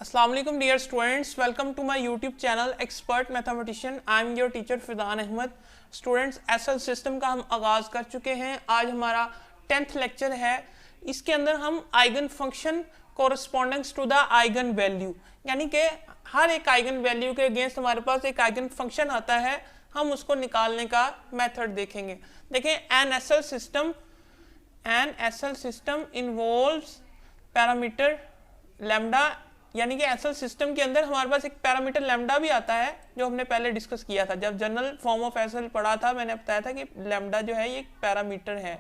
अस्सलाम वालेकुम dear students, welcome to my YouTube channel expert mathematician. I am your teacher Fidan Ahmad. Students, SL system का हम आगाज़ कर चुके हैं। आज हमारा 10th लेक्चर है। इसके अंदर हम eigen function correspondence to the eigen value, यानी कि हर एक आइगन वैल्यू के अगेंस्ट हमारे पास एक आइगन फंक्शन आता है, हम उसको निकालने का मेथड देखेंगे। देखें, an SL system involves parameter lambda, यानी कि एसएल सिस्टम के अंदर हमारे पास एक पैरामीटर लैम्डा भी आता है, जो हमने पहले डिस्कस किया था जब जनरल फॉर्म ऑफ एसएल पढ़ा था। मैंने बताया था कि लैम्डा जो है ये एक पैरामीटर है,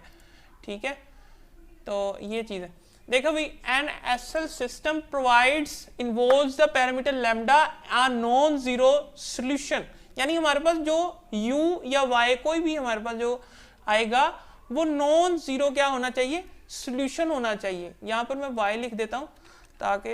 ठीक है। तो ये चीज़ है। देखो भाई, an SL system provides involves the parameter lambda a non zero solution, यानी हमारे पास जो u या y कोई भी हमारे पास जो आएगा वो नॉन जीरो क्या होना चाहिए, सोल्यूशन होना चाहिए। यहाँ पर मैं y लिख देता हूँ ताकि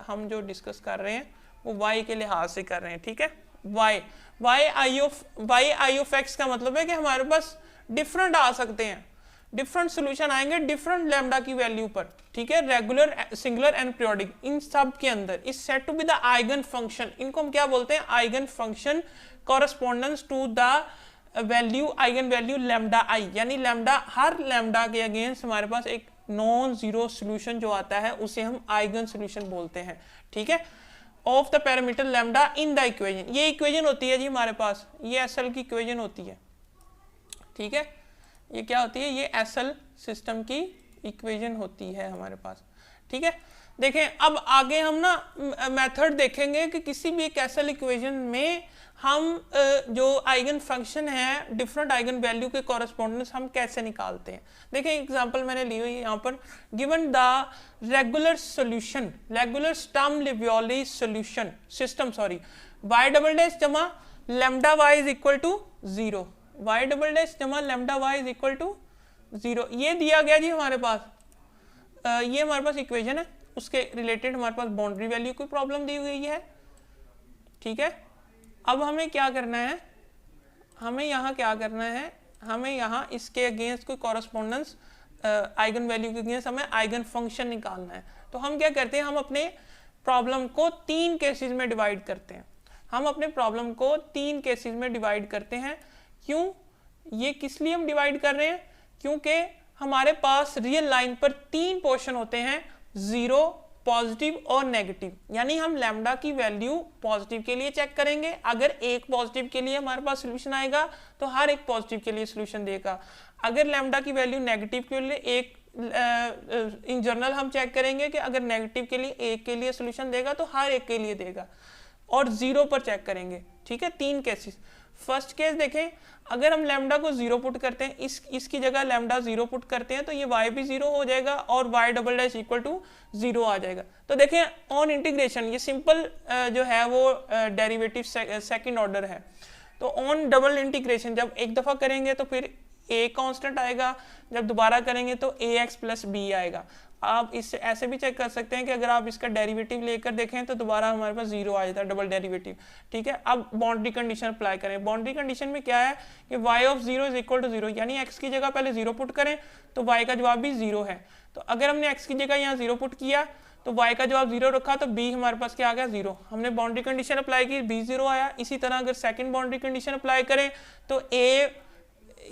हम जो डिस्कस कर रहे हैं वो y के लिहाज से कर रहे हैं, ठीक है। y आई ऑफ x का मतलब है कि हमारे पास डिफरेंट आ सकते हैं, डिफरेंट सोल्यूशन आएंगे डिफरेंट लैम्डा की वैल्यू पर, ठीक है। रेगुलर, सिंगुलर एंड पीरियोडिक, इन सब के अंदर is set to be the eigenfunction. इनको हम क्या बोलते हैं, eigen function correspondence to the value, eigenvalue lambda I, यानी लैम्डा, हर लैम्डा के अगेंस्ट हमारे पास एक नॉन जीरो सोल्यूशन जो आता है उसे हम आइगन सोल्यूशन बोलते हैं, ठीक है। Of the parameter lambda in the equation, ये इक्वेशन होती है जी हमारे पास, ये एसएल की इक्वेशन होती है, ठीक है। ये क्या होती है, ये एसएल सिस्टम की इक्वेशन होती है हमारे पास, ठीक है। देखें, अब आगे हम ना मेथड देखेंगे कि किसी भी एक एसएल इक्वेशन में हम जो आइगन फंक्शन है डिफरेंट आइगन वैल्यू के कॉरस्पॉन्डेंस हम कैसे निकालते हैं। देखें, एग्जांपल मैंने ली हुई है यहाँ पर, given the regular solution, regular Sturm Liouville solution system, sorry, y double dash जमा lambda y is equal to 0, y double dash जमा lambda y is equal to 0, ये दिया गया जी हमारे पास। ये हमारे पास इक्वेशन है, उसके रिलेटेड हमारे पास बाउंड्री वैल्यू की प्रॉब्लम दी हुई है, ठीक है। अब हमें क्या करना है, हमें यहाँ क्या करना है, हमें यहाँ इसके अगेंस्ट कोई कॉरस्पॉन्डेंस आइगन वैल्यू के अगेंस्ट हमें आइगन फंक्शन निकालना है। तो हम क्या करते हैं, हम अपने प्रॉब्लम को 3 केसेस में डिवाइड करते हैं। हम अपने प्रॉब्लम को 3 केसेस में डिवाइड करते हैं। क्यों, ये किस लिए हम डिवाइड कर रहे हैं, क्योंकि हमारे पास रियल लाइन पर 3 पोर्शन होते हैं, 0, पॉजिटिव और नेगेटिव, यानी हम लैम्डा की वैल्यू पॉजिटिव के लिए चेक करेंगे। अगर एक पॉजिटिव के लिए हमारे पास सोल्यूशन आएगा तो हर एक पॉजिटिव के लिए सोल्यूशन देगा। अगर लैम्डा की वैल्यू नेगेटिव के लिए एक इन जनरल हम चेक करेंगे कि अगर नेगेटिव के लिए एक के लिए सोल्यूशन देगा तो हर एक के लिए देगा, और 0 पर चेक करेंगे, ठीक है। 3 केसेस। फर्स्ट केस देखें, अगर हम लैम्डा को 0 पुट करते हैं, इसकी जगह लैम्डा 0 पुट करते हैं तो ये y भी 0 हो जाएगा और y double dash equal to 0 आ जाएगा। तो देखें, ऑन इंटीग्रेशन, ये सिंपल जो है वो डेरिवेटिव सेकंड ऑर्डर है। तो ऑन डबल इंटीग्रेशन जब एक दफ़ा करेंगे तो फिर a कांस्टेंट आएगा, जब दोबारा करेंगे तो ax प्लस b आएगा। आप इससे ऐसे भी चेक कर सकते हैं कि अगर आप इसका डेरिवेटिव लेकर देखें तो दोबारा हमारे पास 0 आ जाता है, डबल डेरिवेटिव, ठीक है। अब बाउंड्री कंडीशन अप्लाई करें। बाउंड्री कंडीशन में क्या है कि y of 0 is equal to 0, यानी x की जगह पहले 0 पुट करें तो y का जवाब भी 0 है। तो अगर हमने x की जगह यहाँ 0 पुट किया तो y का जवाब 0 रखा तो b हमारे पास क्या आ गया, 0। हमने बाउंड्री कंडीशन अप्लाई की, b 0 आया। इसी तरह अगर सेकेंड बाउंड्री कंडीशन अप्लाई करें तो a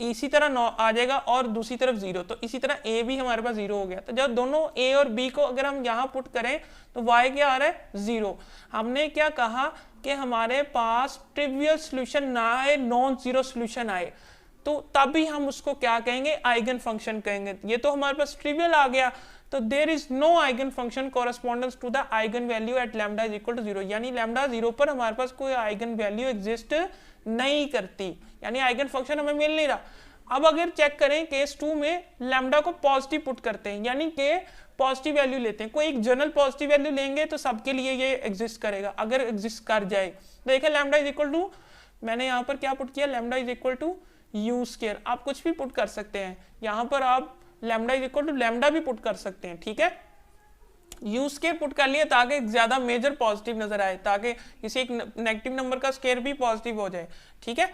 इसी तरह आ जाएगा और दूसरी तरफ 0, तो इसी तरह a भी हमारे पास 0 हो गया। तो जब दोनों a और b को अगर हम यहाँ पुट करें तो y क्या आ रहा है, 0। हमने क्या कहा कि हमारे पास ट्रिवियल सॉल्यूशन ना आए, नॉन जीरो सॉल्यूशन आए, तो तभी हम उसको क्या कहेंगे, आइगन फंक्शन कहेंगे। ये तो हमारे पास ट्रिवियल आ गया, तो there is no eigen function correspondence to the eigen value at lambda is equal to 0, यानी लैम्डा 0 पर हमारे पास कोई आइगन वैल्यू एग्जिस्ट नहीं करती, यानी आइगन फंक्शन हमें मिल नहीं रहा। अब अगर चेक करें केस 2 में, लैम्डा को पॉजिटिव पुट करते हैं, यानी कि पॉजिटिव वैल्यू लेते हैं, कोई एक जनरल पॉजिटिव वैल्यू लेंगे तो सबके लिए ये एग्जिस्ट करेगा। अगर एग्जिस्ट कर जाए, देखिए लैम्डा इज इक्वल टू, मैंने यहाँ पर क्या पुट किया, lambda is equal to u square. आप कुछ भी पुट कर सकते हैं, यहाँ पर आप lambda is equal to lambda भी पुट कर सकते हैं, ठीक है। यू स्क्वायर पुट कर लिया ताकि ज्यादा मेजर पॉजिटिव नजर आए, ताकि किसी एक नेगेटिव नंबर का स्क्वायर भी पॉजिटिव हो जाए, ठीक है।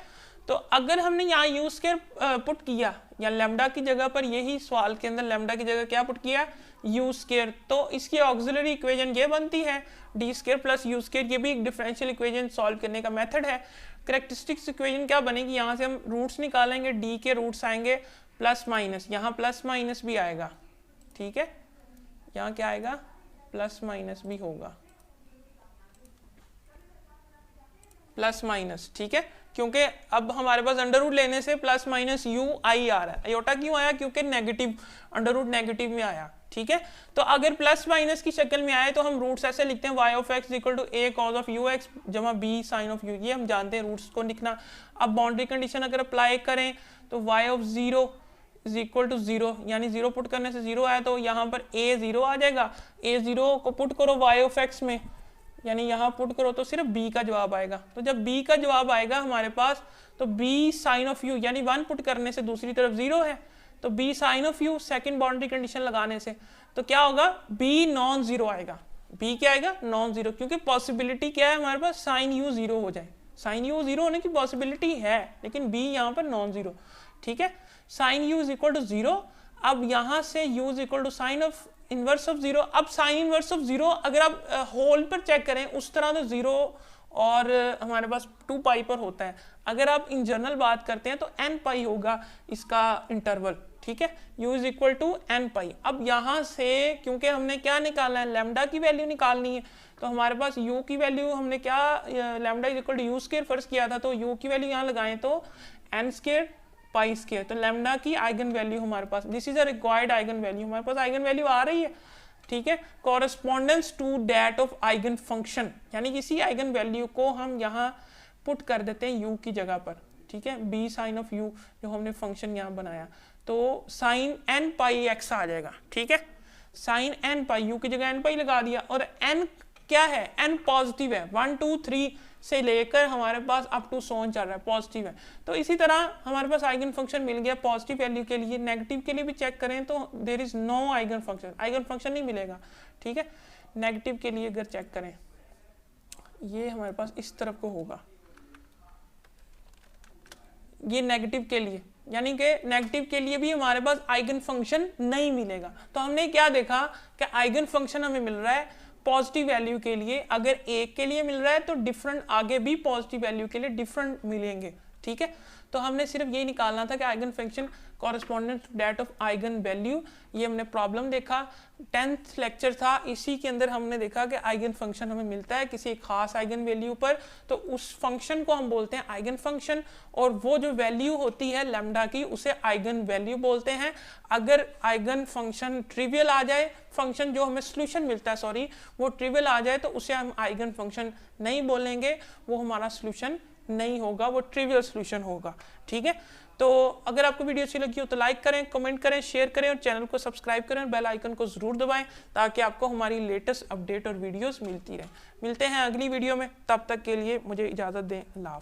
तो अगर हमने यहाँ यू स्क्वायर पुट किया या लैम्डा की जगह पर, यही सवाल के अंदर लैम्डा की जगह क्या पुट किया, यू स्केयर, तो इसकी ऑक्सिलरी इक्वेशन ये बनती है D square plus you square. ये भी एक डिफरेंशियल इक्वेशन सॉल्व करने का मेथड है। कैरेक्टरिस्टिक्स इक्वेशन क्या बनेगी, यहाँ से हम रूट्स निकालेंगे, डी के रूट्स आएंगे प्लस माइनस, यहाँ प्लस माइनस भी आएगा, ठीक है, यहाँ क्या आएगा प्लस माइनस भी होगा, प्लस माइनस, ठीक है, क्योंकि अब हमारे पास अंडर रूट लेने से प्लस माइनस यू आई आ रहा है। आयोटा क्यों आया, क्योंकि नेगेटिव, अंडर रूट नेगेटिव में आया, ठीक है। तो अगर प्लस माइनस की शक्ल में आए तो हम रूट्स ऐसे लिखते हैं y of x equal to a cos of u x जमा b साइन ऑफ यू, ये हम जानते हैं रूट्स को लिखना। अब बाउंड्री कंडीशन अगर अप्लाई करें तो y of 0 is equal to 0, यानी 0 पुट करने से 0 आया तो यहाँ पर a 0 आ जाएगा, a 0 को पुट करो y ऑफ x में, यानी यहाँ पुट करो तो सिर्फ b का जवाब आएगा। तो जब b का जवाब आएगा हमारे पास तो b साइन ऑफ u, यानी 1 पुट करने से दूसरी तरफ 0 है, तो b sine of u second boundary condition लगाने से तो क्या होगा, b नॉन जीरो आएगा। b क्या आएगा, नॉन जीरो, क्योंकि पॉसिबिलिटी क्या है हमारे पास, साइन u 0 हो जाए, साइन u 0 होने की पॉसिबिलिटी है, लेकिन b यहाँ पर नॉन जीरो, ठीक है। Sine u is equal to 0, अब यहाँ से u is equal to sine of inverse of 0। अब साइन इनवर्स ऑफ 0 अगर आप होल पर चेक करें उस तरह तो 0 और हमारे पास 2 पाई पर होता है। अगर आप इन जनरल बात करते हैं तो n पाई होगा इसका इंटरवल, ठीक है, u is equal to n pi. अब यहाँ से क्योंकि हमने क्या निकालना है, लैम्डा की वैल्यू निकालनी है, तो हमारे पास u की वैल्यू हमने क्या, lambda is equal to u square first किया था, तो u की वैल्यू यहाँ लगाएं तो n स्क्वायर पाई स्क्वायर, तो लैम्डा की आइगन वैल्यू हमारे पास, this is a required eigenvalue, हमारे पास आइगन वैल्यू आ रही है, ठीक है, correspondence to that of eigenfunction, यानी किसी आइगन वैल्यू को हम यहाँ पुट कर देते हैं u की जगह पर, ठीक है, b साइन ऑफ u जो हमने फंक्शन यहाँ बनाया, तो साइन n पाई x आ जाएगा, ठीक है, साइन n पाई, u की जगह n पाई लगा दिया, और n क्या है, n पॉजिटिव है, 1 2 3 से लेकर हमारे पास अप टू सोन चल रहा है, पॉजिटिव है। तो इसी तरह हमारे पास आइगन फंक्शन मिल गया पॉजिटिव वैल्यू के लिए। नेगेटिव के लिए भी चेक करें तो there is no eigen function, eigen function नहीं मिलेगा, ठीक है। नेगेटिव के लिए अगर चेक करें, ये हमारे पास इस तरफ को होगा, ये नेगेटिव के लिए, यानी कि नेगेटिव के लिए भी हमारे पास आइगन फंक्शन नहीं मिलेगा। तो हमने क्या देखा कि आइगन फंक्शन हमें मिल रहा है पॉजिटिव वैल्यू के लिए, अगर एक के लिए मिल रहा है तो डिफरेंट आगे भी पॉजिटिव वैल्यू के लिए डिफरेंट मिलेंगे, ठीक है। तो हमने सिर्फ यही निकालना था कि eigen function correspondent to that of eigen value. ये हमने प्रॉब्लम देखा, 10th लेक्चर था, इसी के अंदर हमने देखा कि आइगन फंक्शन हमें मिलता है किसी खास आइगन वैल्यू पर, तो उस फंक्शन को हम बोलते हैं आइगन फंक्शन, और वो जो वैल्यू होती है लैम्डा की उसे आइगन वैल्यू बोलते हैं। अगर आइगन फंक्शन ट्रिवियल आ जाए, फंक्शन जो हमें सोल्यूशन मिलता है सॉरी वो ट्रिवियल आ जाए तो उसे हम आइगन फंक्शन नहीं बोलेंगे, वो हमारा सोल्यूशन नहीं होगा, वो ट्रिवियल सॉल्यूशन होगा, ठीक है। तो अगर आपको वीडियो अच्छी लगी हो तो लाइक करें, कमेंट करें, शेयर करें और चैनल को सब्सक्राइब करें और बेल आइकन को जरूर दबाएं ताकि आपको हमारी लेटेस्ट अपडेट और वीडियोस मिलती रहे। मिलते हैं अगली वीडियो में, तब तक के लिए मुझे इजाजत दें, अल्लाह हाफ़िज़।